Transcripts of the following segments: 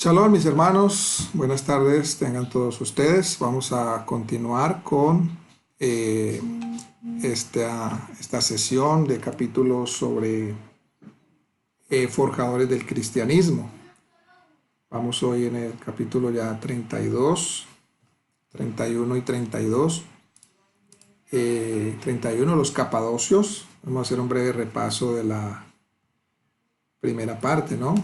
Shalom, mis hermanos, buenas tardes, tengan todos ustedes. Vamos a continuar con eh, esta sesión de capítulos sobre forjadores del cristianismo. Vamos hoy en el capítulo ya 32, 31 y 32. 31, los capadocios. Vamos a hacer un breve repaso de la primera parte, ¿no?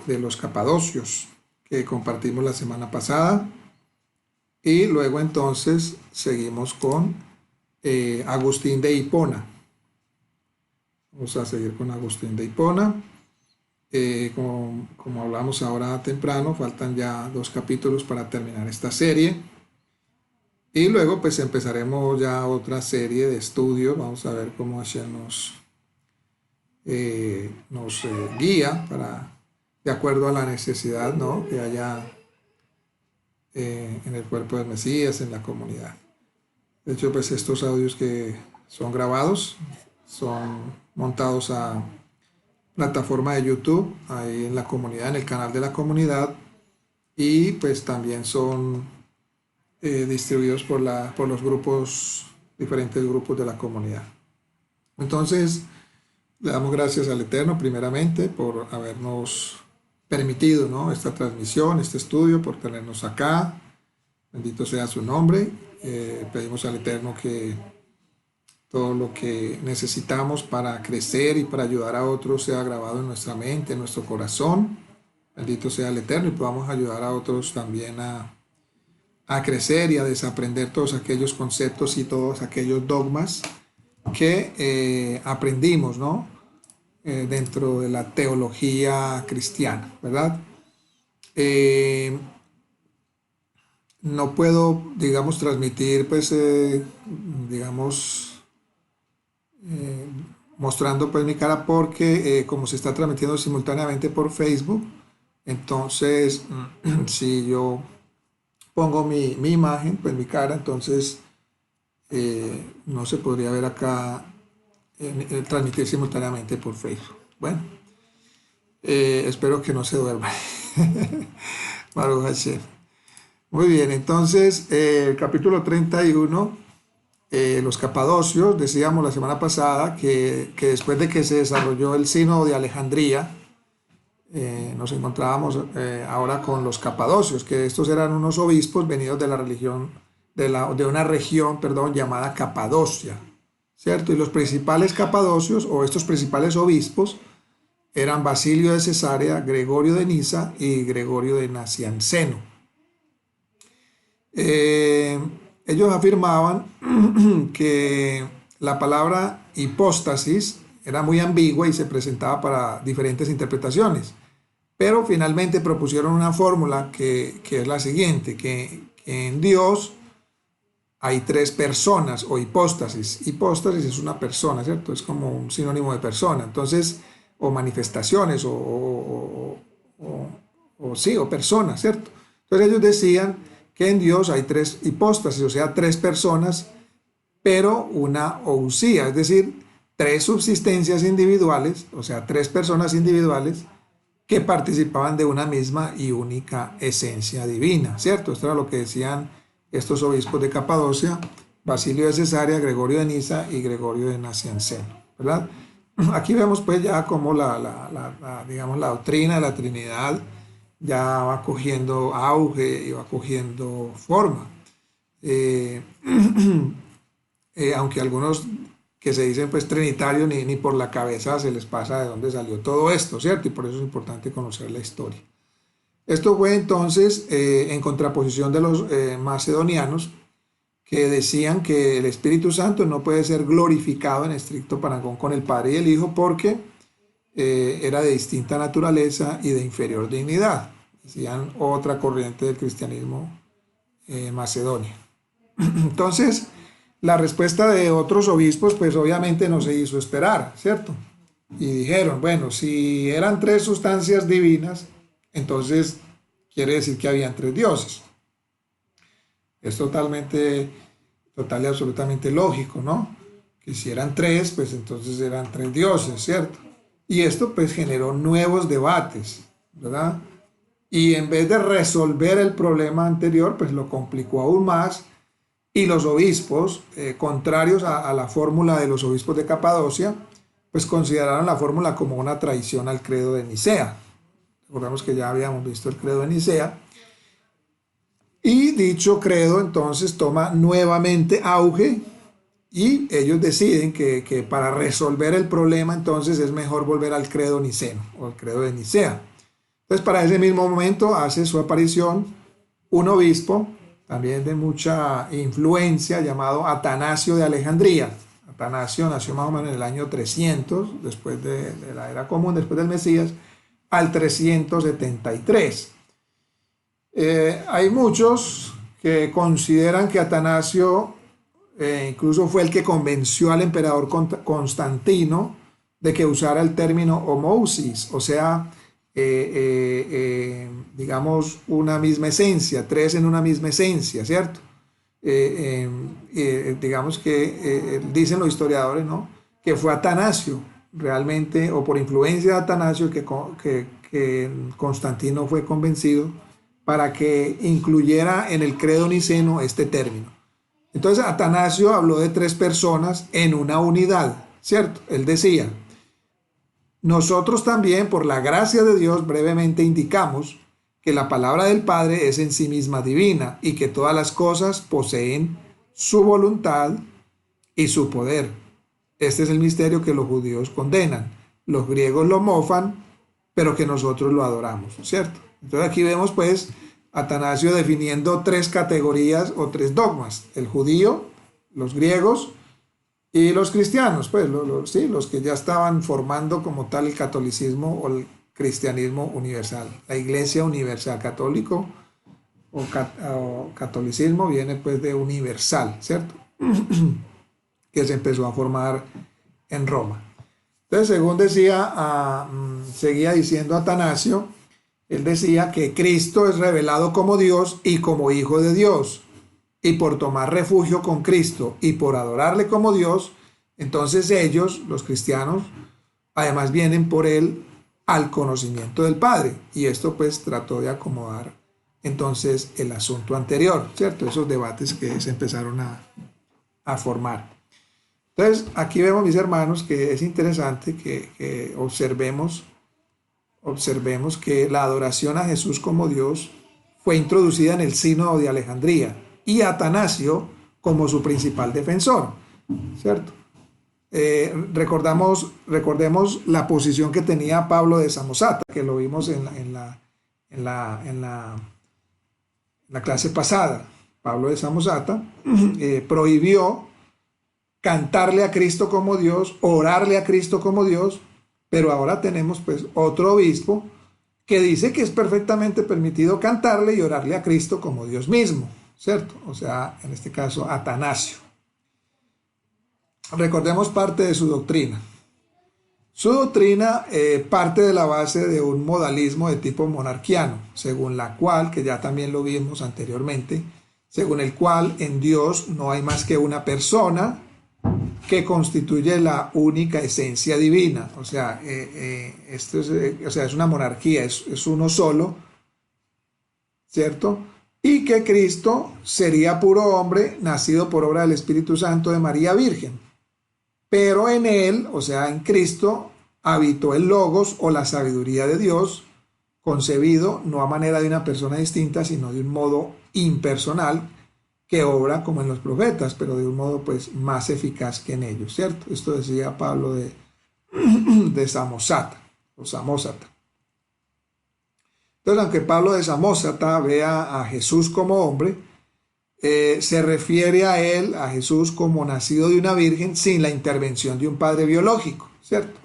De los capadocios que compartimos la semana pasada, y luego entonces seguimos con Agustín de Hipona. Vamos a seguir con Agustín de Hipona. Como hablamos ahora temprano, faltan ya 2 capítulos para terminar esta serie, y luego pues empezaremos ya otra serie de estudios. Vamos a ver cómo Hashem nos guía de acuerdo a la necesidad, ¿no?, que haya en el cuerpo del Mesías, en la comunidad. De hecho, pues estos audios que son grabados son montados a plataforma de YouTube, ahí en la comunidad, en el canal de la comunidad, y pues también son distribuidos por los grupos, diferentes grupos de la comunidad. Entonces, le damos gracias al Eterno primeramente por habernos permitido, ¿no?, esta transmisión, este estudio, por tenernos acá. Bendito sea su nombre. Pedimos al Eterno que todo lo que necesitamos para crecer y para ayudar a otros sea grabado en nuestra mente, en nuestro corazón. Bendito sea el Eterno, y podamos ayudar a otros también a crecer y a desaprender todos aquellos conceptos y todos aquellos dogmas que aprendimos, ¿no?, dentro de la teología cristiana, ¿verdad? No puedo, digamos, transmitir, pues, digamos, mostrando pues mi cara, porque como se está transmitiendo simultáneamente por Facebook, entonces si yo pongo mi imagen, pues mi cara, entonces no se podría ver acá transmitir simultáneamente por Facebook. Bueno, espero que no se duerma. Baruch Hashem. Muy bien, entonces el capítulo 31, los capadocios. Decíamos la semana pasada que después de que se desarrolló el sínodo de Alejandría, nos encontrábamos ahora con los capadocios, que estos eran unos obispos venidos de la religión, de una región, perdón, llamada Capadocia, ¿cierto? Y los principales capadocios, o estos principales obispos, eran Basilio de Cesarea, Gregorio de Nisa y Gregorio de Nacianceno. Ellos afirmaban que la palabra hipóstasis era muy ambigua y se presentaba para diferentes interpretaciones, pero finalmente propusieron una fórmula que es la siguiente: que en Dios hay 3 personas, o hipóstasis. Hipóstasis es una persona, ¿cierto? Es como un sinónimo de persona. Entonces, o manifestaciones, o personas, ¿cierto? Entonces ellos decían que en Dios hay 3 hipóstasis, o sea, 3 personas, pero una ousia, es decir, 3 subsistencias individuales, o sea, 3 personas individuales que participaban de una misma y única esencia divina, ¿cierto? Esto era lo que decían estos obispos de Capadocia, Basilio de Cesarea, Gregorio de Nisa y Gregorio de Nacianceno, ¿verdad? Aquí vemos pues ya como digamos, la doctrina de la Trinidad ya va cogiendo auge y va cogiendo forma. Aunque algunos que se dicen pues trinitarios ni por la cabeza se les pasa de dónde salió todo esto, ¿cierto? Y por eso es importante conocer la historia. Esto fue entonces en contraposición de los macedonianos, que decían que el Espíritu Santo no puede ser glorificado en estricto parangón con el Padre y el Hijo, porque era de distinta naturaleza y de inferior dignidad. Decían otra corriente del cristianismo macedonia. Entonces, la respuesta de otros obispos, pues obviamente no se hizo esperar, ¿cierto? Y dijeron, bueno, si eran 3 sustancias divinas, entonces quiere decir que habían 3 dioses. Es total y absolutamente lógico, ¿no? Que si eran 3, pues entonces eran 3 dioses, ¿cierto? Y esto pues generó nuevos debates, ¿verdad? Y en vez de resolver el problema anterior, pues lo complicó aún más. Y los obispos, contrarios a la fórmula de los obispos de Capadocia, pues consideraron la fórmula como una traición al credo de Nicea. Recordemos que ya habíamos visto el credo de Nicea. Y dicho credo entonces toma nuevamente auge y ellos deciden que para resolver el problema entonces es mejor volver al credo niceno o al credo de Nicea. Entonces para ese mismo momento hace su aparición un obispo también de mucha influencia llamado Atanasio de Alejandría. Atanasio nació más o menos en el año 300 después de la era común, después del Mesías, al 373. Hay muchos que consideran que Atanasio incluso fue el que convenció al emperador Constantino de que usara el término homousis, o sea, digamos una misma esencia, tres en una misma esencia, ¿cierto? Digamos que dicen los historiadores, ¿no?, que fue Atanasio realmente, o por influencia de Atanasio, que Constantino fue convencido para que incluyera en el credo niceno este término. Entonces Atanasio habló de tres personas en una unidad, ¿cierto? Él decía: nosotros también, por la gracia de Dios, brevemente indicamos que la palabra del Padre es en sí misma divina y que todas las cosas poseen su voluntad y su poder. Este es el misterio que los judíos condenan, los griegos lo mofan, pero que nosotros lo adoramos, ¿cierto? Entonces aquí vemos pues Atanasio definiendo tres categorías o tres dogmas: el judío, los griegos y los cristianos, pues sí, los que ya estaban formando como tal el catolicismo o el cristianismo universal. La iglesia universal, católico o catolicismo viene pues de universal, ¿cierto? Que se empezó a formar en Roma. Entonces, según decía, seguía diciendo Atanasio, él decía que Cristo es revelado como Dios y como Hijo de Dios. Y por tomar refugio con Cristo y por adorarle como Dios, entonces ellos, los cristianos, además vienen por él al conocimiento del Padre. Y esto pues trató de acomodar entonces el asunto anterior, ¿cierto? Esos debates que se empezaron a formar. Entonces, aquí vemos, mis hermanos, que es interesante que observemos que la adoración a Jesús como Dios fue introducida en el Sínodo de Alejandría y Atanasio como su principal defensor, ¿cierto? Recordemos la posición que tenía Pablo de Samosata, que lo vimos en la clase pasada. Pablo de Samosata prohibió cantarle a Cristo como Dios, orarle a Cristo como Dios, pero ahora tenemos pues otro obispo que dice que es perfectamente permitido cantarle y orarle a Cristo como Dios mismo, ¿cierto? O sea, en este caso, Atanasio. Recordemos parte de su doctrina. Su doctrina parte de la base de un modalismo de tipo monarquiano, según la cual, que ya también lo vimos anteriormente, según el cual en Dios no hay más que una persona que constituye la única esencia divina. O sea, esto es una monarquía, es uno solo, ¿cierto? Y que Cristo sería puro hombre, nacido por obra del Espíritu Santo de María Virgen. Pero en él, o sea, en Cristo, habitó el Logos o la sabiduría de Dios, concebido no a manera de una persona distinta, sino de un modo impersonal, que obra como en los profetas, pero de un modo pues más eficaz que en ellos, ¿cierto? Esto decía Pablo de Samosata, o Samósata. Entonces, aunque Pablo de Samósata vea a Jesús como hombre, se refiere a él, a Jesús, como nacido de una virgen sin la intervención de un padre biológico, ¿cierto?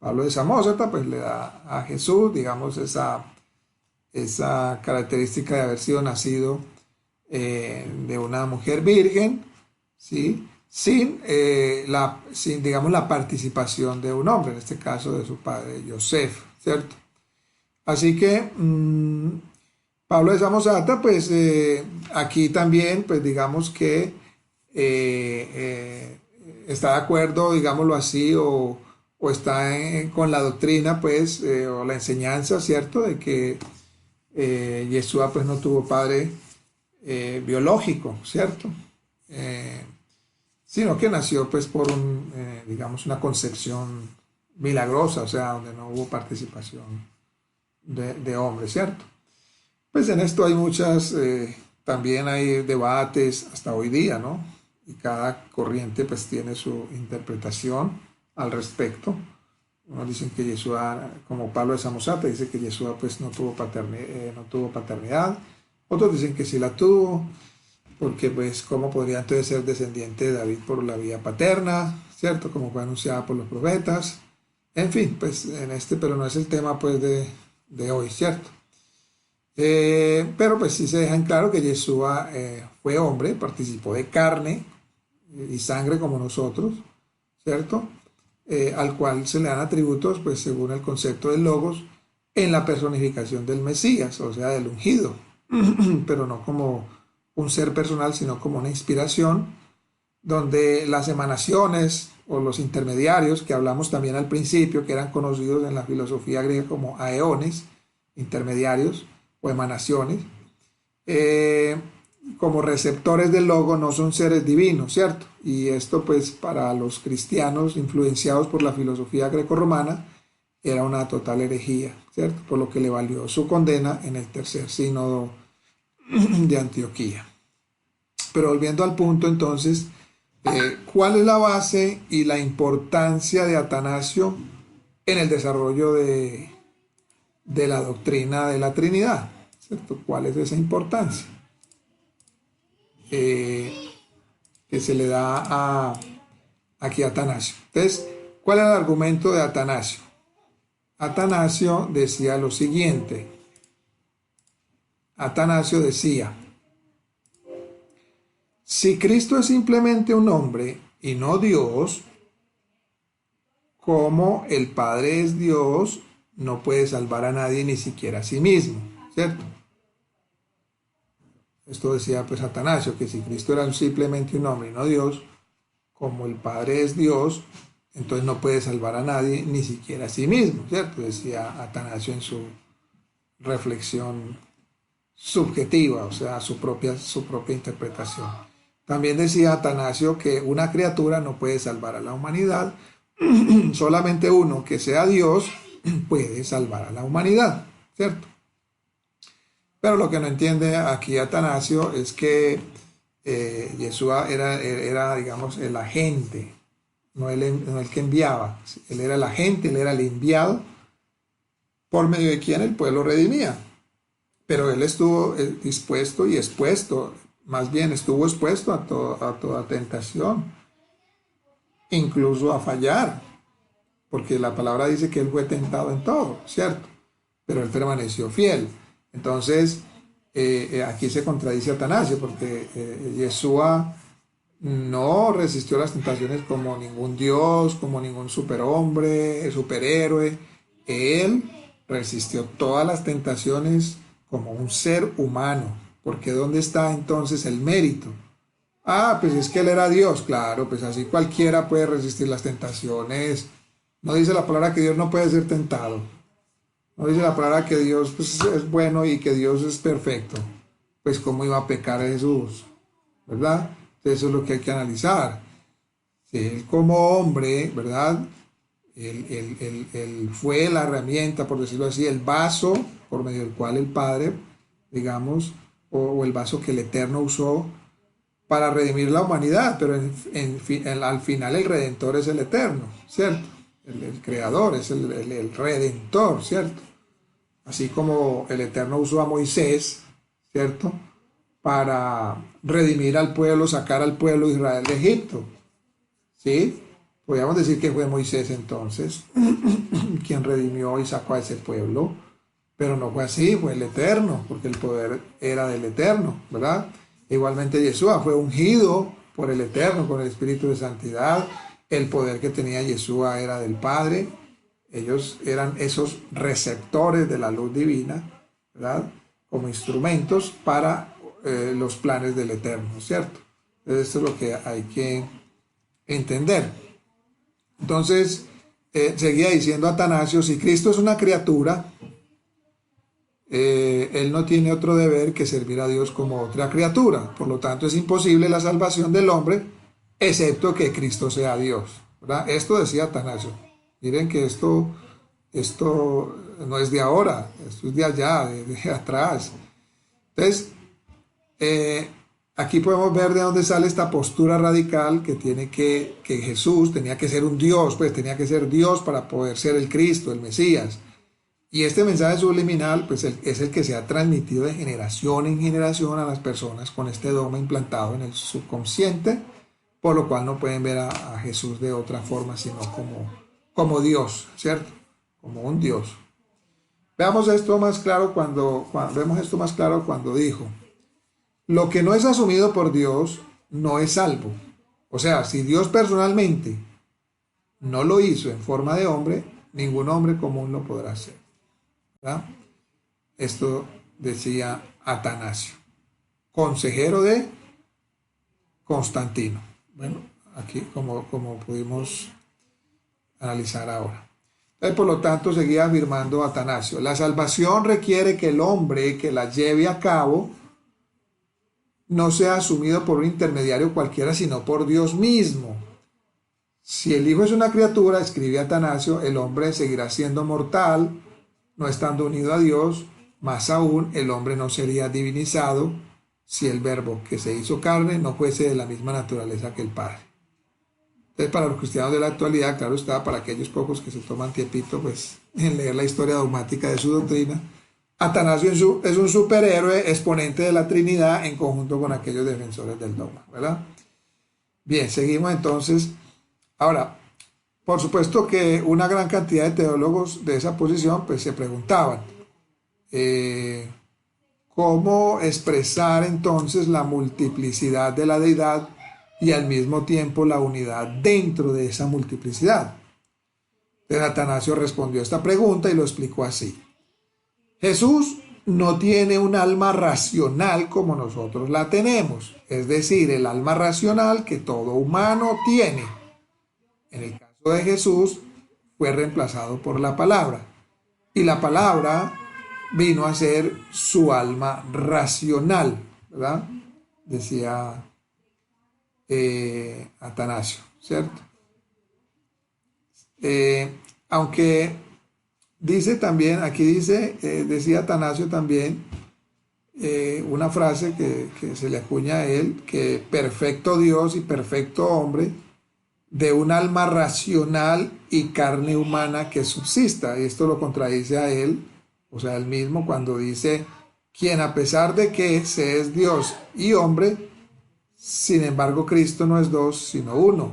Pablo de Samósata pues le da a Jesús, digamos, esa característica de haber sido nacido de una mujer virgen, ¿sí? sin digamos, la participación de un hombre, en este caso de su padre Yosef, ¿cierto? Así que Pablo de Samosata, pues aquí también, pues digamos que está de acuerdo, digámoslo así, o o está con la doctrina, pues, o la enseñanza, ¿cierto? De que Yeshua, pues, no tuvo padre biológico, ¿cierto? Eh, Sino que nació, pues, por digamos, una concepción milagrosa, o sea, donde no hubo participación de hombre, ¿cierto? Pues en esto hay muchas, también hay debates hasta hoy día, ¿no? Y cada corriente pues tiene su interpretación al respecto. Unos dicen que Yeshua, como Pablo de Samosata, dice que Yeshua pues no tuvo paternidad. Otros dicen que sí la tuvo, porque pues cómo podría entonces ser descendiente de David por la vía paterna, ¿cierto? Como fue anunciada por los profetas. En fin, pues pero no es el tema pues de hoy, ¿cierto? Pero pues sí se deja en claro que Yeshua fue hombre, participó de carne y sangre como nosotros, ¿cierto? Al cual se le dan atributos, pues según el concepto del Logos, en la personificación del Mesías, o sea, del ungido, pero no como un ser personal, sino como una inspiración, donde las emanaciones o los intermediarios, que hablamos también al principio, que eran conocidos en la filosofía griega como aeones, intermediarios o emanaciones, eh, como receptores del logo no son seres divinos, ¿cierto? Y esto pues para los cristianos influenciados por la filosofía grecorromana era una total herejía, ¿cierto? Por lo que le valió su condena en el tercer sínodo de Antioquía. Pero volviendo al punto entonces, ¿cuál es la base y la importancia de Atanasio en el desarrollo de la doctrina de la Trinidad? ¿Cierto? ¿Cuál es esa importancia que se le da aquí a Atanasio? Entonces, ¿cuál era el argumento de Atanasio? Atanasio decía lo siguiente. Atanasio decía, si Cristo es simplemente un hombre y no Dios, como el Padre es Dios, no puede salvar a nadie, ni siquiera a sí mismo, ¿cierto? Esto decía pues Atanasio, que si Cristo era simplemente un hombre y no Dios, como el Padre es Dios, entonces no puede salvar a nadie, ni siquiera a sí mismo, ¿cierto? Decía Atanasio en su reflexión subjetiva, o sea, su propia interpretación. También decía Atanasio que una criatura no puede salvar a la humanidad, solamente uno que sea Dios puede salvar a la humanidad, ¿cierto? Pero lo que no entiende aquí Atanasio es que Yeshua era, digamos, el agente, no el que enviaba. Él era el agente, él era el enviado, por medio de quien el pueblo redimía. Pero él estuvo dispuesto y expuesto, más bien estuvo expuesto a toda tentación, incluso a fallar, porque la palabra dice que él fue tentado en todo, ¿cierto? Pero él permaneció fiel. Entonces, aquí se contradice Atanasio, porque Yeshua no resistió las tentaciones como ningún dios, como ningún superhombre, superhéroe. Él resistió todas las tentaciones como un ser humano, porque ¿dónde está entonces el mérito? Ah, pues es que él era Dios, claro, pues así cualquiera puede resistir las tentaciones. No dice la palabra que Dios no puede ser tentado. No dice la palabra que Dios pues, es bueno y que Dios es perfecto. Pues cómo iba a pecar Jesús, ¿verdad? Entonces eso es lo que hay que analizar. Si él como hombre, ¿verdad? Él fue la herramienta, por decirlo así, el vaso por medio del cual el Padre, digamos, o el vaso que el Eterno usó para redimir la humanidad, pero al final el Redentor es el Eterno, ¿cierto? El Creador es el Redentor, ¿cierto? Así como el Eterno usó a Moisés, ¿cierto? Para redimir al pueblo, sacar al pueblo de Israel de Egipto, ¿sí? Podríamos decir que fue Moisés entonces quien redimió y sacó a ese pueblo, pero no fue así, fue el Eterno, porque el poder era del Eterno, ¿verdad? Igualmente Yeshua fue ungido por el Eterno, con el Espíritu de Santidad. El poder que tenía Yeshua era del Padre. Ellos eran esos receptores de la luz divina, ¿verdad? Como instrumentos para los planes del Eterno, ¿cierto? Entonces, esto es lo que hay que entender. Entonces, seguía diciendo Atanasio, si Cristo es una criatura, él no tiene otro deber que servir a Dios como otra criatura. Por lo tanto, es imposible la salvación del hombre, excepto que Cristo sea Dios, ¿verdad? Esto decía Atanasio. Miren que esto no es de ahora, esto es de allá, de atrás. Entonces, aquí podemos ver de dónde sale esta postura radical que tiene que Jesús tenía que ser un Dios, pues tenía que ser Dios para poder ser el Cristo, el Mesías. Y este mensaje subliminal pues es el que se ha transmitido de generación en generación a las personas con este dogma implantado en el subconsciente, por lo cual no pueden ver a Jesús de otra forma sino como Dios, ¿cierto? Como un Dios. Vemos esto más claro cuando dijo, lo que no es asumido por Dios no es salvo. O sea, si Dios personalmente no lo hizo en forma de hombre, ningún hombre común lo podrá hacer, ¿verdad? Esto decía Atanasio, consejero de Constantino. Bueno, aquí como pudimos analizar ahora. Entonces, por lo tanto, seguía afirmando Atanasio, la salvación requiere que el hombre que la lleve a cabo no sea asumido por un intermediario cualquiera, sino por Dios mismo. Si el Hijo es una criatura, escribe Atanasio, el hombre seguirá siendo mortal, no estando unido a Dios, más aún el hombre no sería divinizado si el Verbo que se hizo carne no fuese de la misma naturaleza que el Padre. Entonces, para los cristianos de la actualidad, claro está, para aquellos pocos que se toman tiempito pues, en leer la historia dogmática de su doctrina, Atanasio es un superhéroe exponente de la Trinidad en conjunto con aquellos defensores del dogma, ¿verdad? Bien, seguimos entonces. Ahora, por supuesto que una gran cantidad de teólogos de esa posición pues se preguntaban cómo expresar entonces la multiplicidad de la deidad y al mismo tiempo la unidad dentro de esa multiplicidad. Entonces Atanasio respondió a esta pregunta y lo explicó así. Jesús no tiene un alma racional como nosotros la tenemos, es decir, el alma racional que todo humano tiene. En el caso de Jesús fue reemplazado por la palabra y la palabra vino a ser su alma racional, ¿verdad? Decía Atanasio, ¿cierto? Aunque dice también, aquí dice, decía Atanasio también, una frase que se le acuña a él, que perfecto Dios y perfecto hombre, de un alma racional y carne humana que subsista. Esto lo contradice a él, o sea, él mismo cuando dice, quien a pesar de que se es Dios y hombre, sin embargo Cristo no es dos, sino uno.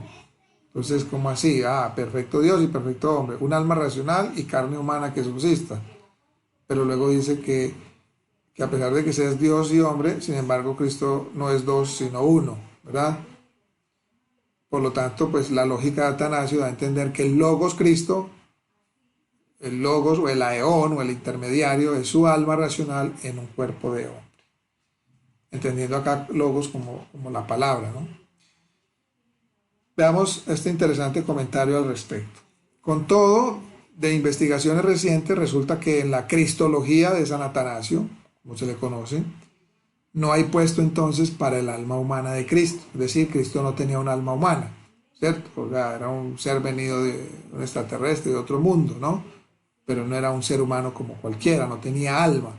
Entonces, ¿cómo así? Perfecto Dios y perfecto hombre, un alma racional y carne humana que subsista. Pero luego dice que a pesar de que se es Dios y hombre, sin embargo Cristo no es dos, sino uno, ¿verdad? Por lo tanto, pues la lógica de Atanasio da a entender que el Logos Cristo, el Logos o el Aeón o el intermediario es su alma racional en un cuerpo de hombre. Entendiendo acá Logos como la palabra, ¿no? Veamos este interesante comentario al respecto. Con todo, de investigaciones recientes, resulta que en la cristología de San Atanasio, como se le conoce, no hay puesto entonces para el alma humana de Cristo. Es decir, Cristo no tenía un alma humana, ¿cierto? O sea, era un ser venido de un extraterrestre, de otro mundo, ¿no? Pero no era un ser humano como cualquiera, no tenía alma.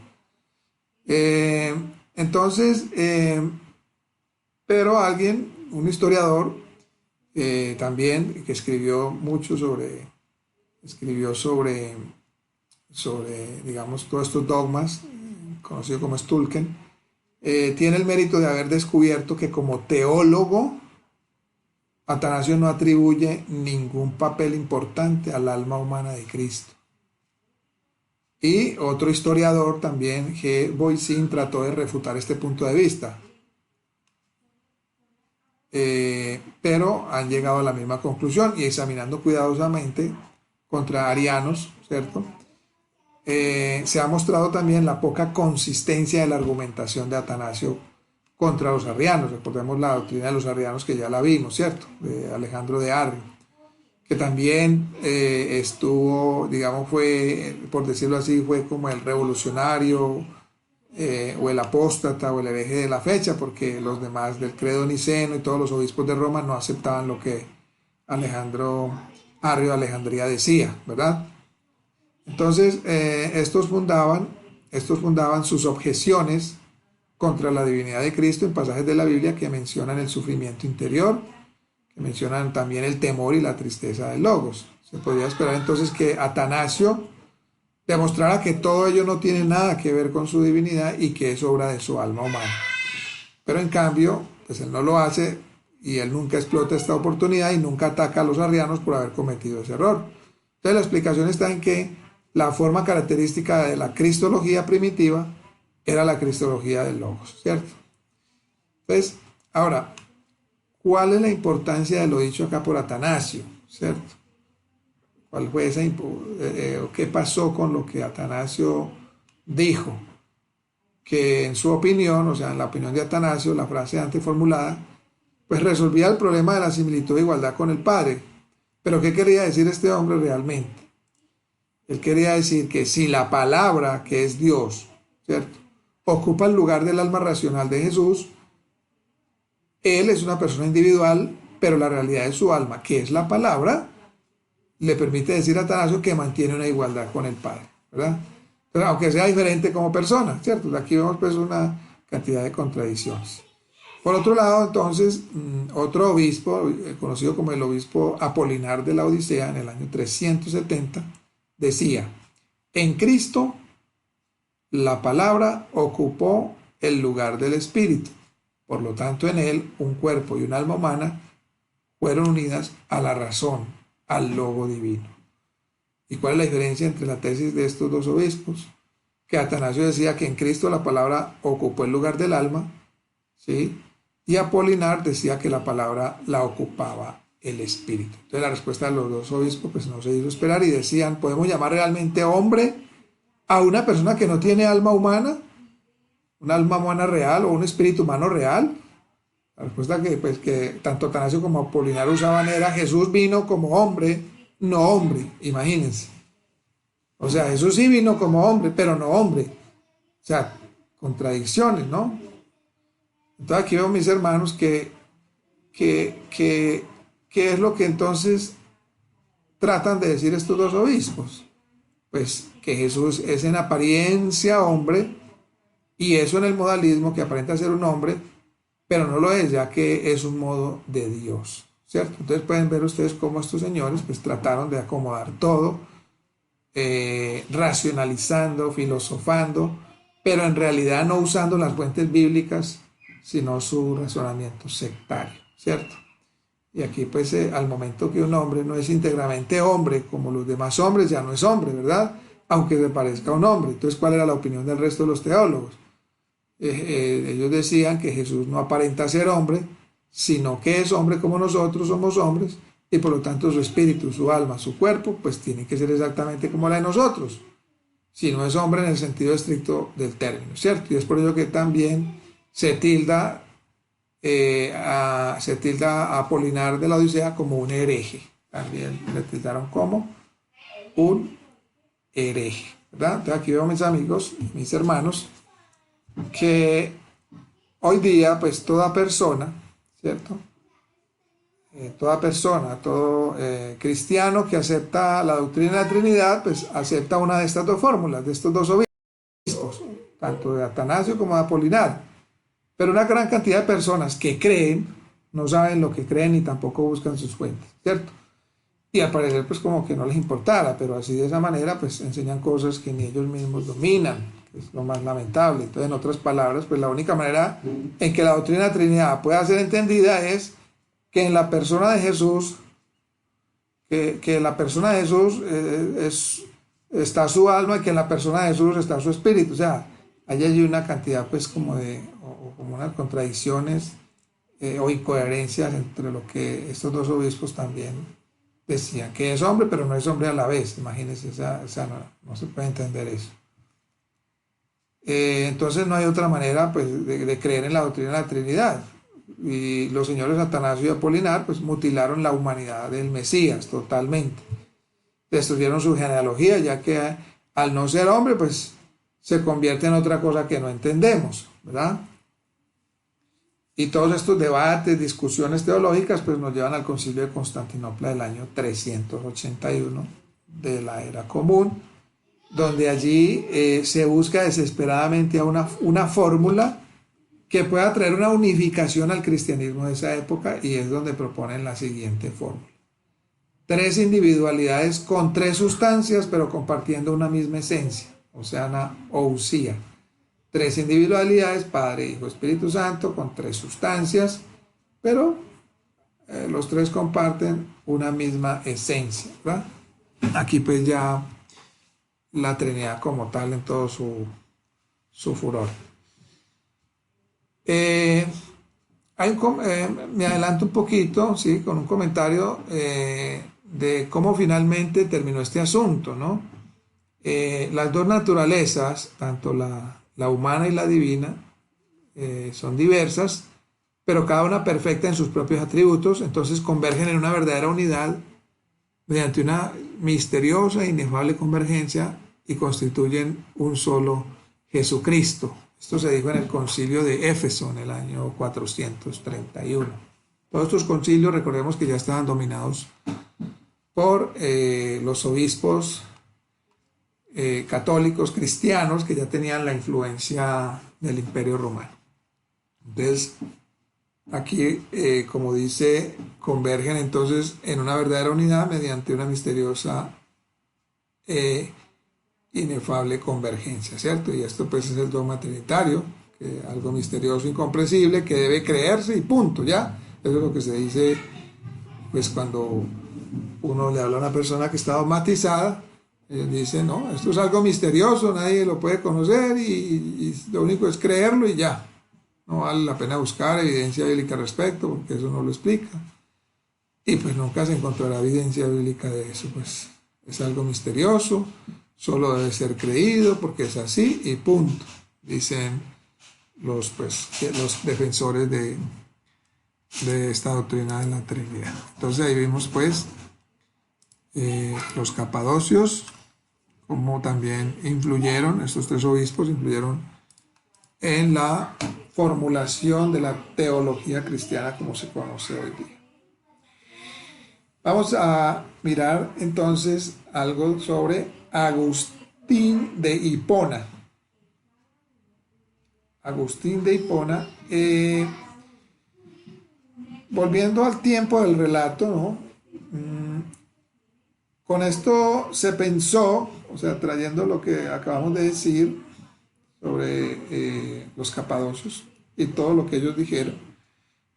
Pero alguien, un historiador, también que escribió mucho sobre, digamos, todos estos dogmas, conocido como Stulken, tiene el mérito de haber descubierto que como teólogo, Atanasio no atribuye ningún papel importante al alma humana de Cristo. Y otro historiador también, G. Boycin, trató de refutar este punto de vista. Pero han llegado a la misma conclusión y examinando cuidadosamente contra arianos, ¿cierto? Se ha mostrado también la poca consistencia de la argumentación de Atanasio contra los arrianos. Recordemos la doctrina de los arrianos que ya la vimos, ¿cierto? De Alejandro de Arrio. que también estuvo, digamos, fue, por decirlo así, fue como el revolucionario o el apóstata o el hereje de la fecha, porque los demás del credo niceno y todos los obispos de Roma no aceptaban lo que Alejandro Arrio de Alejandría decía, ¿verdad? Entonces, estos fundaban sus objeciones contra la divinidad de Cristo en pasajes de la Biblia que mencionan el sufrimiento interior, que mencionan también el temor y la tristeza del Logos. Se podría esperar entonces que Atanasio demostrara que todo ello no tiene nada que ver con su divinidad y que es obra de su alma humana. Pero en cambio, pues él no lo hace y él nunca explota esta oportunidad y nunca ataca a los arrianos por haber cometido ese error. Entonces la explicación está en que la forma característica de la cristología primitiva era la cristología del Logos, ¿cierto? Entonces, ahora, ¿cuál es la importancia de lo dicho acá por Atanasio, ¿cierto? ¿Cuál fue esa qué pasó con lo que Atanasio dijo? Que en su opinión, o sea, en la opinión de Atanasio, la frase antes formulada, pues resolvía el problema de la similitud e igualdad con el Padre. Pero ¿qué quería decir este hombre realmente? Él quería decir que si la palabra, que es Dios, ¿cierto?, ocupa el lugar del alma racional de Jesús, él es una persona individual, pero la realidad de su alma, que es la palabra, le permite decir a Atanasio que mantiene una igualdad con el Padre, ¿verdad? Pero aunque sea diferente como persona, ¿cierto? Aquí vemos pues una cantidad de contradicciones. Por otro lado, entonces, otro obispo, conocido como el obispo Apolinar de la Odisea, en el año 370, decía: en Cristo la palabra ocupó el lugar del Espíritu. Por lo tanto, en él un cuerpo y un alma humana fueron unidas a la razón, al logo divino. ¿Y cuál es la diferencia entre la tesis de estos dos obispos? Que Atanasio decía que en Cristo la palabra ocupó el lugar del alma, ¿sí?, y Apolinar decía que la palabra la ocupaba el Espíritu. Entonces la respuesta de los dos obispos pues no se hizo esperar y decían: ¿podemos llamar realmente hombre a una persona que no tiene alma humana? ¿Un alma humana real o un espíritu humano real? La respuesta que tanto Atanasio como Apolinar usaban era: Jesús vino como hombre, no hombre. Imagínense. O sea, Jesús sí vino como hombre, pero no hombre. O sea, contradicciones, ¿no? Entonces aquí veo, mis hermanos, que es lo que entonces tratan de decir estos dos obispos. Pues que Jesús es en apariencia hombre, y eso en el modalismo, que aparenta ser un hombre, pero no lo es, ya que es un modo de Dios, ¿cierto? Entonces pueden ver ustedes cómo estos señores pues trataron de acomodar todo, racionalizando, filosofando, pero en realidad no usando las fuentes bíblicas, sino su razonamiento sectario, ¿cierto? Y aquí pues al momento que un hombre no es íntegramente hombre como los demás hombres, ya no es hombre, ¿verdad? Aunque se parezca a un hombre. Entonces, ¿cuál era la opinión del resto de los teólogos? Ellos decían que Jesús no aparenta ser hombre, sino que es hombre como nosotros somos hombres, y por lo tanto su espíritu, su alma, su cuerpo, pues tiene que ser exactamente como la de nosotros, si no es hombre en el sentido estricto del término, ¿cierto? Y es por ello que también se tilda a Apolinar de la Odisea como un hereje. También le tildaron como un hereje, ¿verdad? Entonces aquí veo, mis amigos, mis hermanos, que hoy día pues toda persona, ¿cierto?, toda persona, todo cristiano que acepta la doctrina de la Trinidad, pues acepta una de estas dos fórmulas, de estos dos obispos, tanto de Atanasio como de Apolinar. Pero una gran cantidad de personas que creen no saben lo que creen y tampoco buscan sus fuentes, ¿cierto? Y al parecer pues como que no les importara, pero así de esa manera pues enseñan cosas que ni ellos mismos dominan, que es lo más lamentable. Entonces, en otras palabras, pues la única manera en que la doctrina de la Trinidad pueda ser entendida es que en la persona de Jesús, que en la persona de Jesús está su alma, y que en la persona de Jesús está su espíritu. O sea, hay una cantidad pues como como unas contradicciones o incoherencias entre lo que estos dos obispos también decían, que es hombre pero no es hombre a la vez. Imagínense, no se puede entender eso. Entonces no hay otra manera pues de creer en la doctrina de la Trinidad. y los señores Atanasio y Apolinar pues mutilaron la humanidad del Mesías totalmente. Destruyeron su genealogía, ya que al no ser hombre pues se convierte en otra cosa que no entendemos, ¿verdad? Y todos estos debates, discusiones teológicas pues nos llevan al Concilio de Constantinopla del año 381 de la Era Común, donde allí se busca desesperadamente una fórmula que pueda traer una unificación al cristianismo de esa época, y es donde proponen la siguiente fórmula: 3 individualidades con 3 sustancias, pero compartiendo una misma esencia, o sea, una ousia. 3 individualidades, Padre, Hijo, Espíritu Santo, con 3 sustancias, pero los 3 comparten una misma esencia, ¿verdad? Aquí pues ya la Trinidad como tal en todo su furor. Me adelanto un poquito, ¿sí?, con un comentario de cómo finalmente terminó este asunto, ¿no? Las dos naturalezas, tanto la humana y la divina, son diversas, pero cada una perfecta en sus propios atributos, entonces convergen en una verdadera unidad mediante una misteriosa e inefable convergencia y constituyen un solo Jesucristo. Esto se dijo en el concilio de Éfeso en el año 431. Todos estos concilios, recordemos que ya estaban dominados por los obispos católicos cristianos que ya tenían la influencia del Imperio Romano. Entonces, aquí, como dice, convergen entonces en una verdadera unidad mediante una misteriosa inefable convergencia, ¿cierto? Y esto pues es el dogma trinitario, que algo misterioso, incomprensible, que debe creerse y punto, ya. Eso es lo que se dice pues cuando uno le habla a una persona que está dogmatizada. Ellos dicen, no, esto es algo misterioso, nadie lo puede conocer y lo único es creerlo y ya. No vale la pena buscar evidencia bíblica al respecto, porque eso no lo explica. Y pues nunca se encontrará evidencia bíblica de eso, pues es algo misterioso, solo debe ser creído porque es así y punto, dicen los defensores de esta doctrina de la Trinidad. Entonces ahí vimos pues los capadocios, como también influyeron, estos 3 obispos influyeron en la formulación de la teología cristiana como se conoce hoy día. Vamos a mirar entonces algo sobre Agustín de Hipona. Agustín de Hipona, volviendo al tiempo del relato, ¿no? Con esto se pensó, o sea, trayendo lo que acabamos de decir sobre los capadocios y todo lo que ellos dijeron,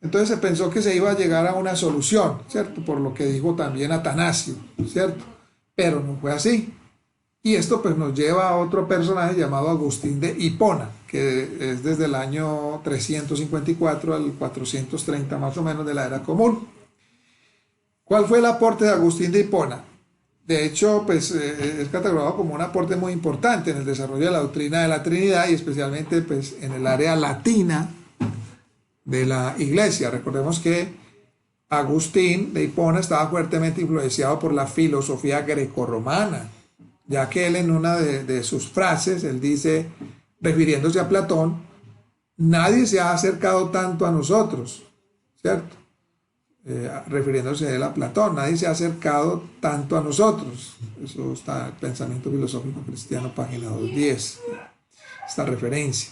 entonces se pensó que se iba a llegar a una solución, ¿cierto? Por lo que dijo también Atanasio, ¿cierto? Pero no fue así. Y esto pues nos lleva a otro personaje llamado Agustín de Hipona, que es desde el año 354 al 430 más o menos de la Era Común. ¿Cuál fue el aporte de Agustín de Hipona? De hecho, pues es catalogado como un aporte muy importante en el desarrollo de la doctrina de la Trinidad y especialmente pues en el área latina de la Iglesia. Recordemos que Agustín de Hipona estaba fuertemente influenciado por la filosofía grecorromana, ya que él en una de sus frases, él dice, refiriéndose a Platón, nadie se ha acercado tanto a nosotros, ¿cierto? Refiriéndose él a Platón, nadie se ha acercado tanto a nosotros. Eso está en el Pensamiento Filosófico Cristiano, página 210, esta referencia.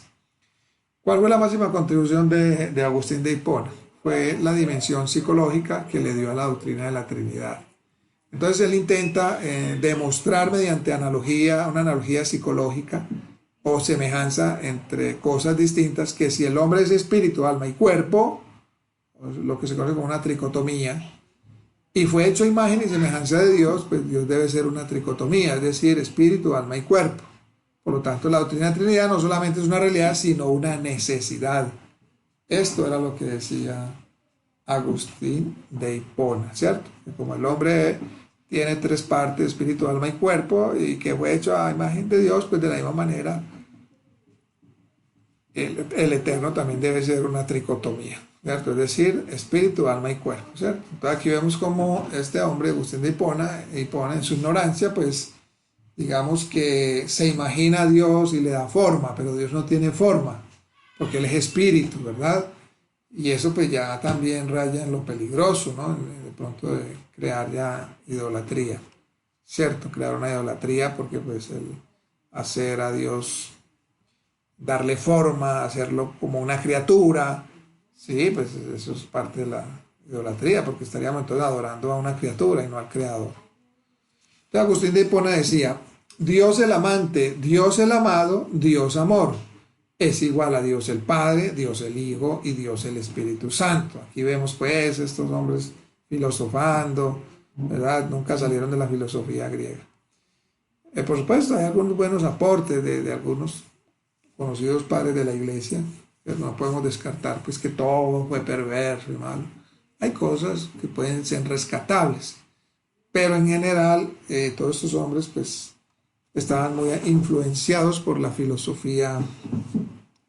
¿Cuál fue la máxima contribución de Agustín de Hipona? Fue la dimensión psicológica que le dio a la doctrina de la Trinidad. Entonces él intenta demostrar mediante analogía, una analogía psicológica o semejanza entre cosas distintas, que si el hombre es espíritu, alma y cuerpo, lo que se conoce como una tricotomía, y fue hecho imagen y semejanza de Dios, pues Dios debe ser una tricotomía, es decir, espíritu, alma y cuerpo. Por lo tanto, la doctrina de la Trinidad no solamente es una realidad, sino una necesidad. Esto era lo que decía Agustín de Hipona, ¿cierto? Que como el hombre tiene 3 partes, espíritu, alma y cuerpo, y que fue hecho a imagen de Dios, pues de la misma manera el Eterno también debe ser una tricotomía. ¿cierto? Es decir, espíritu, alma y cuerpo, ¿cierto? Entonces aquí vemos como este hombre, Agustín de Hipona en su ignorancia, pues digamos que se imagina a Dios y le da forma, pero Dios no tiene forma, porque Él es espíritu, ¿verdad? Y eso pues ya también raya en lo peligroso, ¿no? De pronto de crear ya idolatría, ¿cierto? Crear una idolatría porque pues el hacer a Dios, darle forma, hacerlo como una criatura, sí, pues eso es parte de la idolatría, porque estaríamos entonces adorando a una criatura y no al creador. Entonces Agustín de Hipona decía, Dios el amante, Dios el amado, Dios amor, es igual a Dios el Padre, Dios el Hijo y Dios el Espíritu Santo. Aquí vemos pues estos hombres filosofando, ¿verdad? Nunca salieron de la filosofía griega. Por supuesto, hay algunos buenos aportes de algunos conocidos padres de la iglesia, pero no podemos descartar pues que todo fue perverso y malo. Hay cosas que pueden ser rescatables, pero en general todos estos hombres pues estaban muy influenciados por la filosofía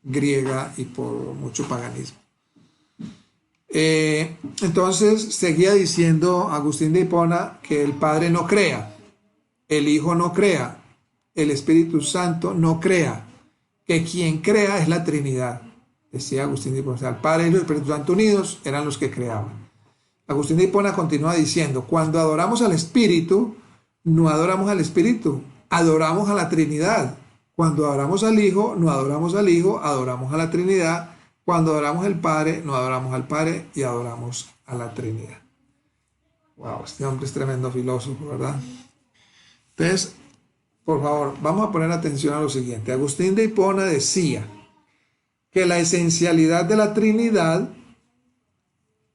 griega y por mucho paganismo. Entonces seguía diciendo Agustín de Hipona que el Padre no crea, el Hijo no crea, el Espíritu Santo no crea, que quien crea es la Trinidad. Decía Agustín de Hipona, o sea, el Padre y el Espíritu Santo unidos eran los que creaban. Agustín de Hipona continúa diciendo, cuando adoramos al Espíritu, no adoramos al Espíritu, adoramos a la Trinidad. Cuando adoramos al Hijo, no adoramos al Hijo, adoramos a la Trinidad. Cuando adoramos al Padre, no adoramos al Padre y adoramos a la Trinidad. Wow, este hombre es tremendo filósofo, ¿verdad? Entonces, por favor, vamos a poner atención a lo siguiente. Agustín de Hipona decía que la esencialidad de la Trinidad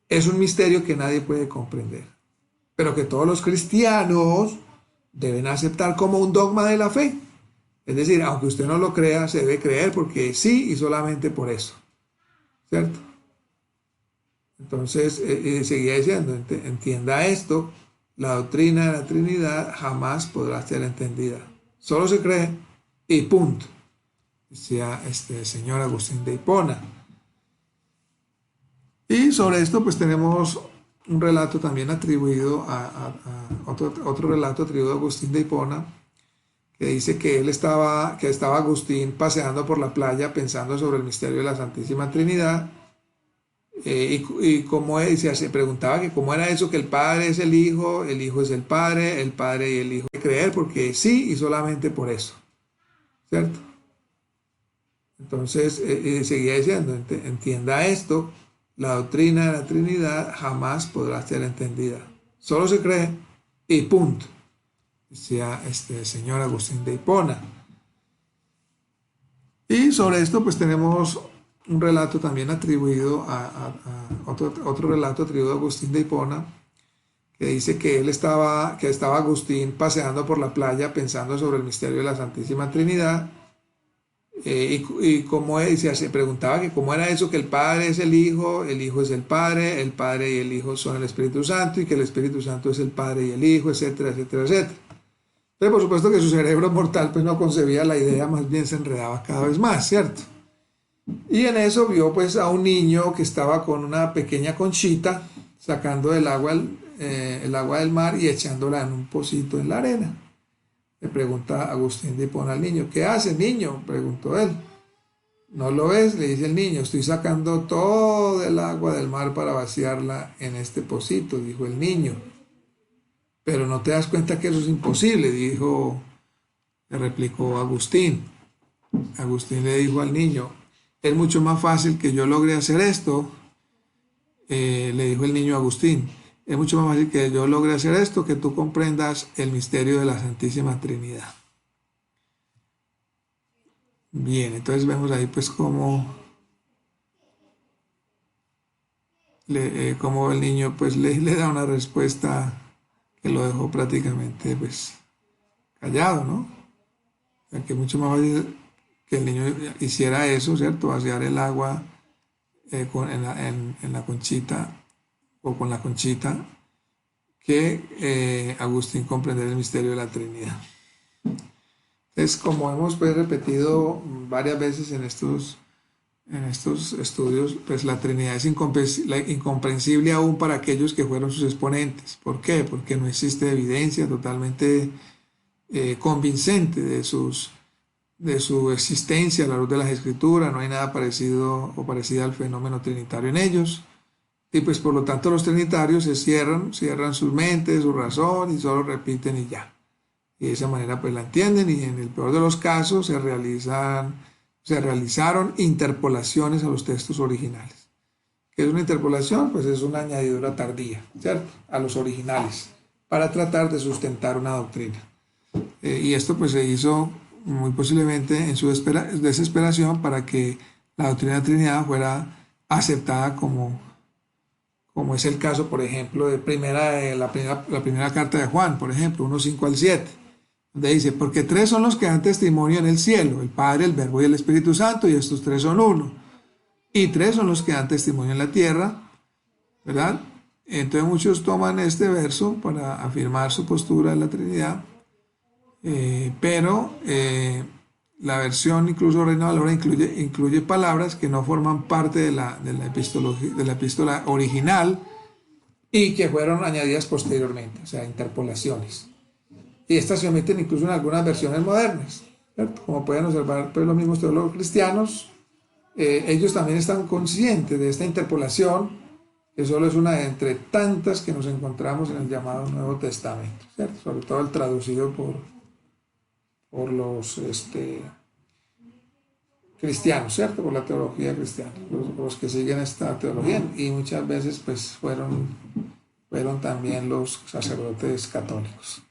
es un misterio que nadie puede comprender, pero que todos los cristianos deben aceptar como un dogma de la fe. Es decir, aunque usted no lo crea, se debe creer porque sí y solamente por eso, ¿cierto? Entonces, seguía diciendo, entienda esto, la doctrina de la Trinidad jamás podrá ser entendida. Solo se cree y punto. Decía este señor Agustín de Hipona. Y sobre esto pues tenemos un relato también atribuido otro relato atribuido a Agustín de Hipona, que dice que estaba Agustín paseando por la playa pensando sobre el misterio de la Santísima Trinidad, y cómo se preguntaba que cómo era eso, que el Padre es el Hijo es el Padre y el Hijo. Creer porque sí y solamente por eso, ¿cierto? Entonces seguía diciendo, entienda esto, la doctrina de la Trinidad jamás podrá ser entendida. Solo se cree y punto. Decía este señor Agustín de Hipona. Y sobre esto pues tenemos un relato también atribuido otro relato atribuido a Agustín de Hipona, que dice que estaba Agustín paseando por la playa pensando sobre el misterio de la Santísima Trinidad, y cómo se preguntaba que cómo era eso, que el Padre es el Hijo es el Padre y el Hijo son el Espíritu Santo, y que el Espíritu Santo es el Padre y el Hijo, etcétera, etcétera, etcétera. Entonces, por supuesto que su cerebro mortal pues no concebía la idea, más bien se enredaba cada vez más, ¿cierto? Y en eso vio pues a un niño que estaba con una pequeña conchita sacando el agua del mar y echándola en un pocito en la arena. Le pregunta Agustín de Hipona al niño, ¿qué hace, niño?, preguntó él. ¿No lo ves?, le dice el niño, estoy sacando todo el agua del mar para vaciarla en este pocito, dijo el niño. Pero no te das cuenta que eso es imposible, le replicó Agustín. Agustín le dijo al niño, es mucho más fácil que yo logre hacer esto, le dijo el niño a Agustín, es mucho más fácil que yo logre hacer esto, que tú comprendas el misterio de la Santísima Trinidad. Bien, entonces vemos ahí pues cómo el niño pues le da una respuesta que lo dejó prácticamente pues callado, ¿no? O sea, que mucho más fácil que el niño hiciera eso, ¿cierto? Vaciar el agua en la conchita o con la conchita, que Agustín comprender el misterio de la Trinidad. Entonces, como hemos pues repetido varias veces en estos en estos estudios, pues la Trinidad es incomprensible aún para aquellos que fueron sus exponentes. ¿Por qué? Porque no existe evidencia totalmente convincente de su existencia a la luz de las Escrituras. No hay nada parecido o parecido al fenómeno trinitario en ellos. Y pues por lo tanto los trinitarios se cierran sus mentes, su razón y solo repiten y ya. Y de esa manera pues la entienden, y en el peor de los casos se realizaron interpolaciones a los textos originales. ¿Qué es una interpolación? Pues es una añadidura tardía, ¿cierto?, a los originales para tratar de sustentar una doctrina. Y esto pues se hizo muy posiblemente en su desesperación para que la doctrina de la Trinidad fuera aceptada como es el caso, por ejemplo, la primera carta de Juan, por ejemplo, 1:5 al 7, donde dice: porque tres son los que dan testimonio en el cielo, el Padre, el Verbo y el Espíritu Santo, y estos tres son uno. Y tres son los que dan testimonio en la tierra, ¿verdad? Entonces muchos toman este verso para afirmar su postura en la Trinidad, pero la versión incluso Reina Valera incluye palabras que no forman parte de la epístola original y que fueron añadidas posteriormente, o sea, interpolaciones. Y estas se omiten incluso en algunas versiones modernas, ¿cierto? Como pueden observar pues, los mismos teólogos cristianos, ellos también están conscientes de esta interpolación, que solo es una de entre tantas que nos encontramos en el llamado Nuevo Testamento, ¿cierto? Sobre todo el traducido por los cristianos, ¿cierto? Por la teología cristiana, los que siguen esta teología, y muchas veces pues fueron también los sacerdotes católicos.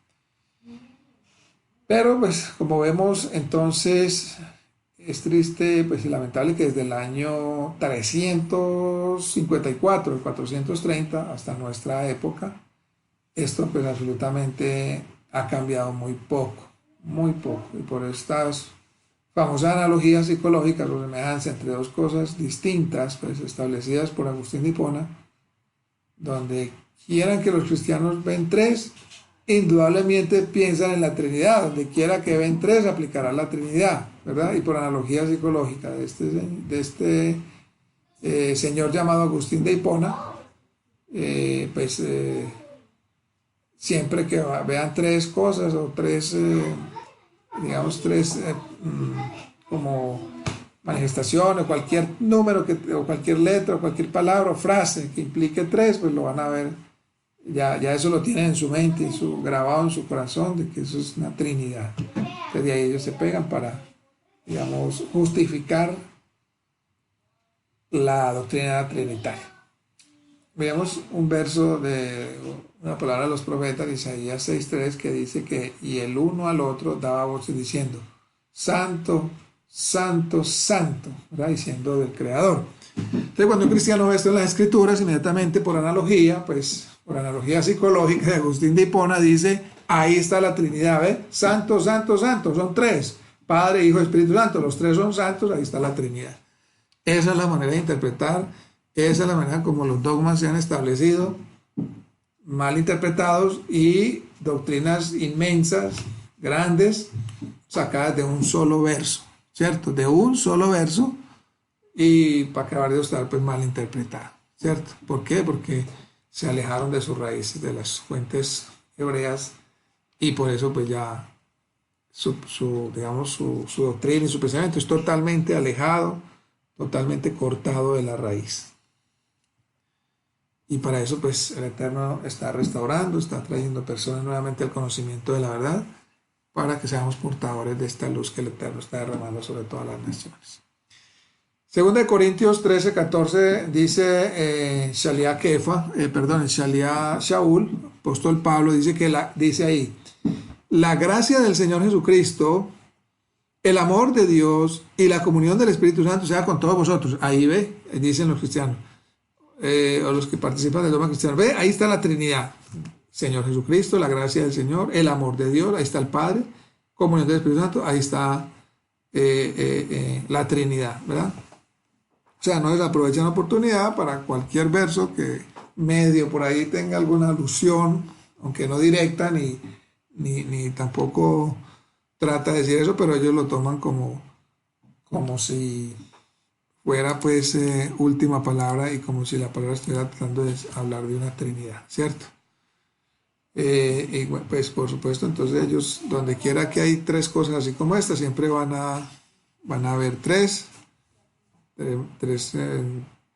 Pero pues como vemos, entonces es triste pues, y lamentable que desde el año 354, el 430 hasta nuestra época, esto pues absolutamente ha cambiado muy poco, y por estas famosas analogías psicológicas o semejanza entre dos cosas distintas pues establecidas por Agustín de Hipona, donde quieran que los cristianos ven tres, indudablemente piensan en la Trinidad. Donde quiera que ven tres, aplicará la Trinidad, ¿verdad? Y por analogía psicológica de este señor llamado Agustín de Hipona, siempre que vean tres cosas o tres, como manifestación o cualquier número o cualquier letra o cualquier palabra o frase que implique tres, pues lo van a ver. Ya eso lo tienen en su mente y grabado en su corazón, de que eso es una Trinidad. Entonces de ahí ellos se pegan para, digamos, justificar la doctrina trinitaria. Veamos un verso de una palabra de los profetas, de Isaías 6:3, que dice que y el uno al otro daba voces diciendo: Santo, Santo, Santo, ¿verdad? Diciendo del Creador. Entonces cuando un cristiano ve esto en las Escrituras, inmediatamente por analogía psicológica de Agustín de Hipona, dice: ahí está la Trinidad, ¿ves? Santo, Santo, Santo, son tres: Padre, Hijo, Espíritu Santo, los tres son santos, ahí está la Trinidad. Esa es la manera de interpretar, esa es la manera como los dogmas se han establecido, mal interpretados, y doctrinas inmensas, grandes, sacadas de un solo verso, ¿cierto? De un solo verso, y para acabar de estar pues mal interpretado, ¿cierto? ¿Por qué? Porque se alejaron de sus raíces, de las fuentes hebreas, y por eso pues ya su doctrina y su pensamiento es totalmente alejado, totalmente cortado de la raíz. Y para eso pues el Eterno está restaurando, está trayendo personas nuevamente al conocimiento de la verdad, para que seamos portadores de esta luz que el Eterno está derramando sobre todas las naciones. Segunda de Corintios 13:14 dice Shaul, apóstol Pablo, dice ahí: la gracia del Señor Jesucristo, el amor de Dios y la comunión del Espíritu Santo sea con todos vosotros. Ahí dicen los cristianos, o los que participan del dogma cristiano, ahí está la Trinidad: Señor Jesucristo, la gracia del Señor, el amor de Dios, ahí está el Padre, comunión del Espíritu Santo, ahí está la Trinidad, ¿verdad? O sea, no desaprovechan la oportunidad para cualquier verso que medio por ahí tenga alguna alusión, aunque no directa, ni tampoco trata de decir eso, pero ellos lo toman como si fuera pues última palabra y como si la palabra estuviera tratando de hablar de una Trinidad, ¿cierto? Y bueno, pues por supuesto, entonces ellos, donde quiera que hay tres cosas así como esta, siempre van a haber tres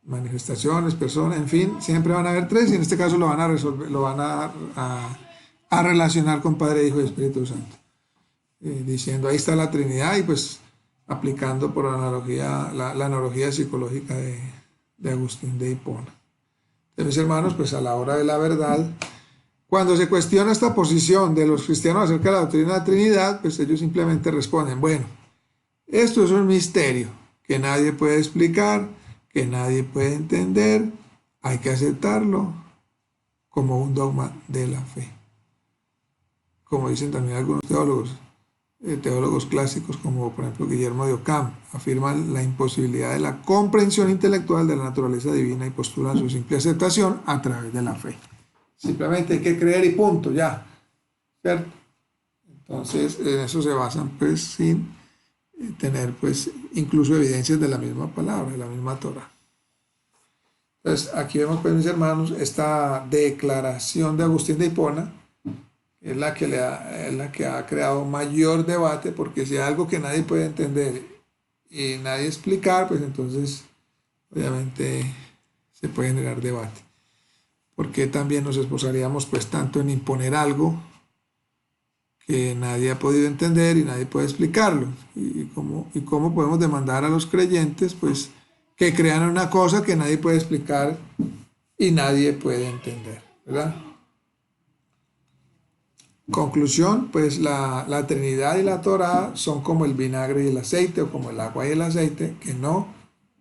manifestaciones, personas, en fin, siempre van a haber tres y en este caso lo van a resolver, lo van a relacionar con Padre, Hijo y Espíritu Santo, diciendo ahí está la Trinidad y pues aplicando por analogía, la analogía psicológica de Agustín de Hipona. Entonces, mis hermanos, pues a la hora de la verdad, cuando se cuestiona esta posición de los cristianos acerca de la doctrina de la Trinidad, pues ellos simplemente responden, bueno, esto es un misterio que nadie puede explicar, que nadie puede entender, hay que aceptarlo como un dogma de la fe. Como dicen también algunos teólogos clásicos como por ejemplo Guillermo de Ockham, afirman la imposibilidad de la comprensión intelectual de la naturaleza divina y postulan su simple aceptación a través de la fe. Simplemente hay que creer y punto, ya, ¿cierto? Entonces en eso se basan pues sin tener pues incluso evidencias de la misma palabra, de la misma Torah. Entonces aquí vemos pues mis hermanos esta declaración de Agustín de Hipona es la que ha creado mayor debate, porque si hay algo que nadie puede entender y nadie explicar, pues entonces obviamente se puede generar debate. ¿Por qué también nos esforzaríamos pues tanto en imponer algo que nadie ha podido entender y nadie puede explicarlo? ¿Y cómo podemos demandar a los creyentes pues que crean una cosa que nadie puede explicar y nadie puede entender, ¿verdad? Conclusión, pues la Trinidad y la Torá son como el vinagre y el aceite o como el agua y el aceite que no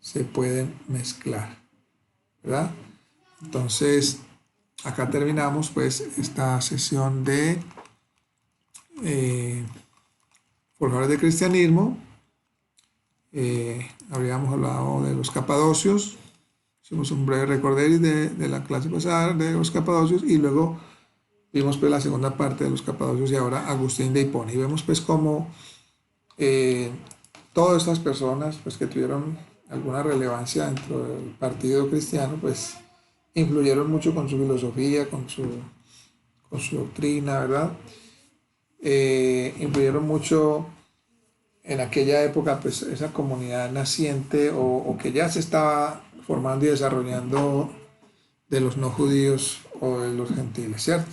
se pueden mezclar, ¿verdad? Entonces, acá terminamos pues esta sesión de Forjadores de Cristianismo. Habríamos hablado de los capadocios, hicimos un breve recorderis de la clase pasada de los capadocios y luego vimos pues la segunda parte de los capadocios y ahora Agustín de Hipona. Y vemos pues cómo todas estas personas pues que tuvieron alguna relevancia dentro del partido cristiano pues influyeron mucho con su filosofía, con su doctrina, ¿verdad? Influyeron mucho en aquella época pues esa comunidad naciente o que ya se estaba formando y desarrollando de los no judíos o de los gentiles, ¿cierto?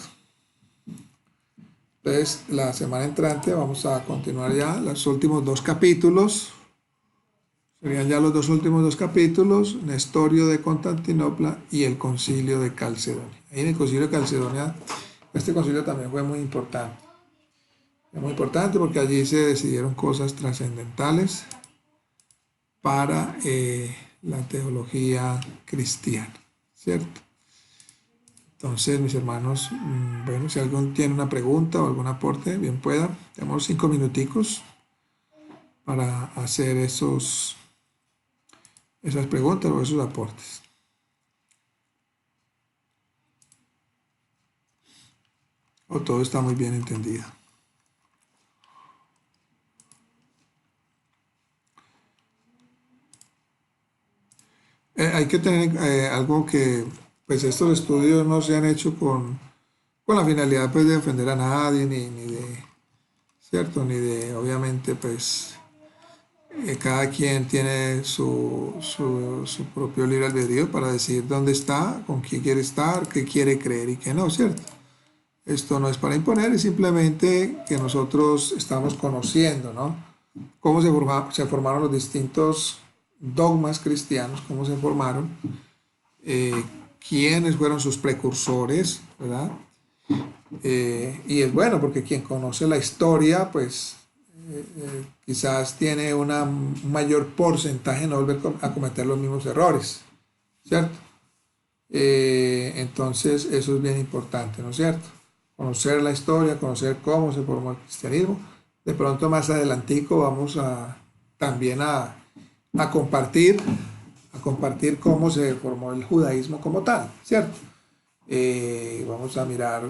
Entonces, la semana entrante vamos a continuar ya los últimos dos capítulos. Serían ya los últimos dos capítulos, Nestorio de Constantinopla y el Concilio de Calcedonia. Ahí en el Concilio de Calcedonia, este concilio también fue muy importante. Fue muy importante porque allí se decidieron cosas trascendentales para la teología cristiana, ¿cierto? Entonces, mis hermanos, bueno, si alguien tiene una pregunta o algún aporte, bien pueda. Tenemos 5 minuticos para hacer esas preguntas o esos aportes. O todo está muy bien entendido. Hay que tener algo que, pues estos estudios no se han hecho con la finalidad pues de ofender a nadie, ni de, ¿cierto? Ni de, obviamente, pues cada quien tiene su propio libre albedrío para decidir dónde está, con quién quiere estar, qué quiere creer y qué no, ¿cierto? Esto no es para imponer, es simplemente que nosotros estamos conociendo, ¿no? Cómo se formaron los distintos dogmas cristianos, cómo se formaron, quiénes fueron sus precursores, ¿verdad? Y es bueno porque quien conoce la historia, pues quizás tiene un mayor porcentaje de no volver a cometer los mismos errores, ¿cierto? Entonces eso es bien importante, ¿no es cierto? Conocer la historia, conocer cómo se formó el cristianismo. De pronto más adelantico vamos también a compartir cómo se formó el judaísmo como tal, ¿cierto? Vamos a mirar,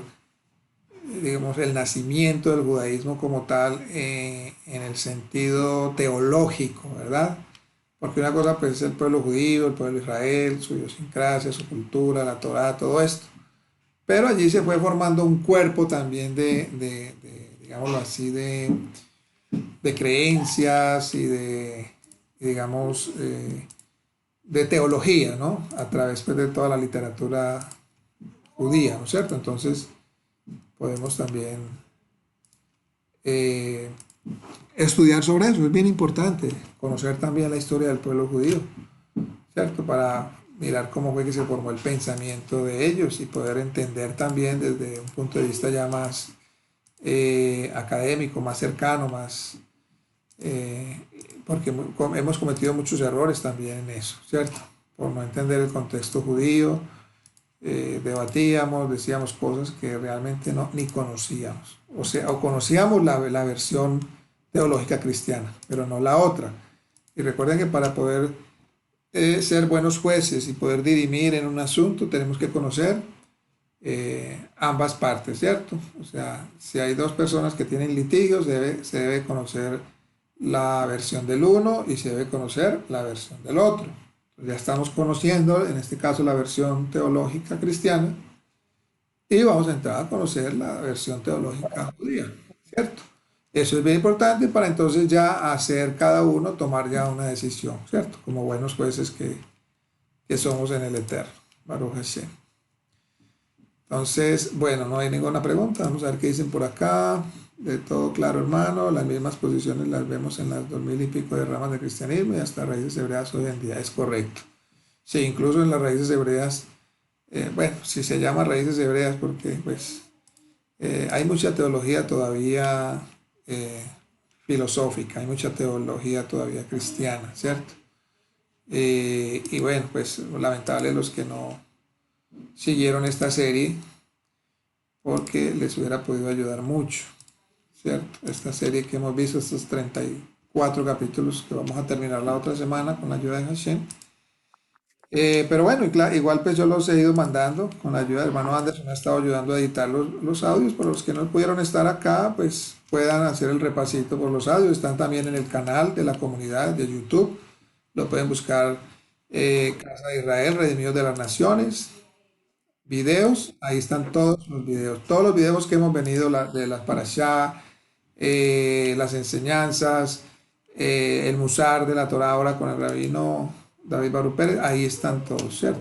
digamos, el nacimiento del judaísmo como tal en el sentido teológico, ¿verdad? porque una cosa pues es el pueblo judío, el pueblo de Israel, su idiosincrasia, su cultura, la Torá, todo esto. Pero allí se fue formando un cuerpo también digámoslo así, de creencias y digamos, de teología, ¿no? A través pues, de toda la literatura judía, ¿no es cierto? Entonces podemos también eh, estudiar sobre eso, es bien importante conocer también la historia del pueblo judío, ¿cierto? Para mirar cómo fue que se formó el pensamiento de ellos y poder entender también desde un punto de vista ya más académico, más cercano, más... eh, porque hemos cometido muchos errores también en eso, ¿cierto? Por no entender el contexto judío, debatíamos, decíamos cosas que realmente no, ni conocíamos. O sea, o conocíamos la versión teológica cristiana, pero no la otra. Y recuerden que para poder ser buenos jueces y poder dirimir en un asunto, tenemos que conocer ambas partes, ¿cierto? O sea, si hay dos personas que tienen litigios, se debe conocer la versión del uno y se debe conocer la versión del otro. Ya estamos conociendo, en este caso, la versión teológica cristiana y vamos a entrar a conocer la versión teológica judía, ¿cierto? Eso es bien importante para entonces ya hacer cada uno, tomar ya una decisión, ¿cierto? Como buenos jueces que somos en el Eterno. Baruch Hashem. Entonces, bueno, no hay ninguna pregunta. Vamos a ver qué dicen por acá. De todo claro, hermano. Las mismas posiciones las vemos en las 2000 y pico de ramas de cristianismo y hasta raíces hebreas hoy en día. Es correcto. Sí, incluso en las raíces hebreas, bueno, si se llama raíces hebreas porque pues hay mucha teología todavía filosófica, hay mucha teología todavía cristiana, ¿cierto? Y bueno, pues lamentable los que no siguieron esta serie porque les hubiera podido ayudar mucho, ¿cierto? Esta serie que hemos visto, estos 34 capítulos que vamos a terminar la otra semana con la ayuda de Hashem. Pero bueno, igual pues yo los he ido mandando con la ayuda del hermano Anderson, ha estado ayudando a editar los audios. Por los que no pudieron estar acá, pues puedan hacer el repasito por los audios. Están también en el canal de la comunidad de YouTube. Lo pueden buscar Casa de Israel, Redimidos de las Naciones. Videos, ahí están todos los videos. Todos los videos que hemos venido de las Parashá, las enseñanzas, el Musar de la Torah ahora con el rabino David Baruch Pérez, ahí están todos, ¿cierto?